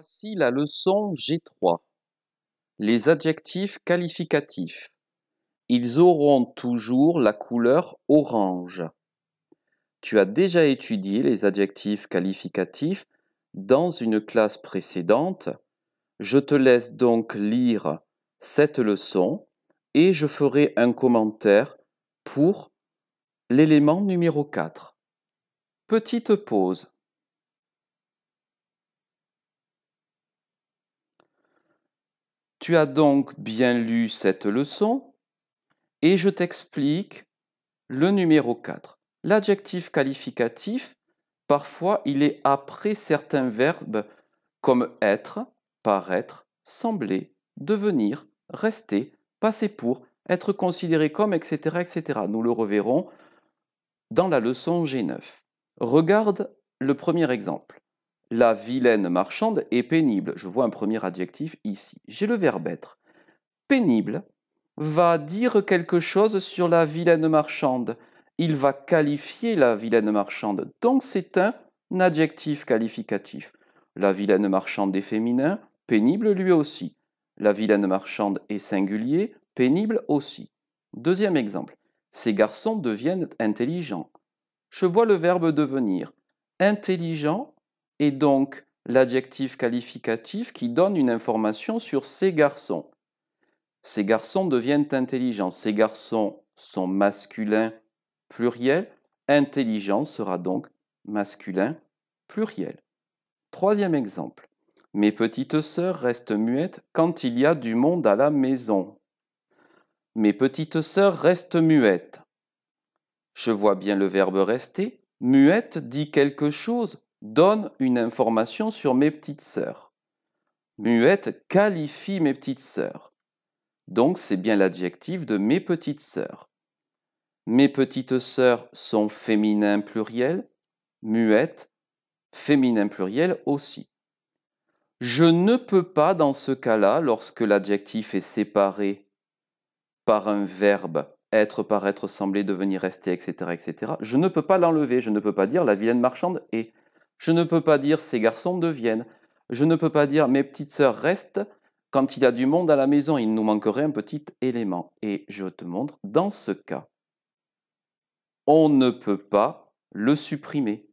Voici la leçon G3. Les adjectifs qualificatifs. Ils auront toujours la couleur orange. Tu as déjà étudié les adjectifs qualificatifs dans une classe précédente. Je te laisse donc lire cette leçon et je ferai un commentaire pour l'élément numéro 4. Petite pause. Tu as donc bien lu cette leçon et je t'explique le numéro 4. L'adjectif qualificatif, parfois il est après certains verbes comme être, paraître, sembler, devenir, rester, passer pour, être considéré comme, etc., etc. Nous le reverrons dans la leçon G9. Regarde le premier exemple. La vilaine marchande est pénible. Je vois un premier adjectif ici. J'ai le verbe être. Pénible va dire quelque chose sur la vilaine marchande. Il va qualifier la vilaine marchande. Donc c'est un adjectif qualificatif. La vilaine marchande est féminin, pénible lui aussi. La vilaine marchande est singulier, pénible aussi. Deuxième exemple. Ces garçons deviennent intelligents. Je vois le verbe devenir. Intelligent est donc l'adjectif qualificatif qui donne une information sur ces garçons. Ces garçons deviennent intelligents. Ces garçons sont masculins pluriel. Intelligent sera donc masculin pluriel. Troisième exemple. Mes petites sœurs restent muettes quand il y a du monde à la maison. Mes petites sœurs restent muettes. Je vois bien le verbe rester. Muette dit quelque chose, donne une information sur mes petites sœurs. Muette qualifie mes petites sœurs. Donc c'est bien l'adjectif de mes petites sœurs. Mes petites sœurs sont féminin pluriel, muette, féminin pluriel aussi. Je ne peux pas dans ce cas-là, lorsque l'adjectif est séparé par un verbe, être, paraître, sembler, devenir, rester, etc., etc., je ne peux pas l'enlever. Je ne peux pas dire la vilaine marchande est. Je ne peux pas dire ces garçons deviennent. Je ne peux pas dire mes petites sœurs restent. Quand il y a du monde à la maison, il nous manquerait un petit élément. Et je te montre, dans ce cas, on ne peut pas le supprimer.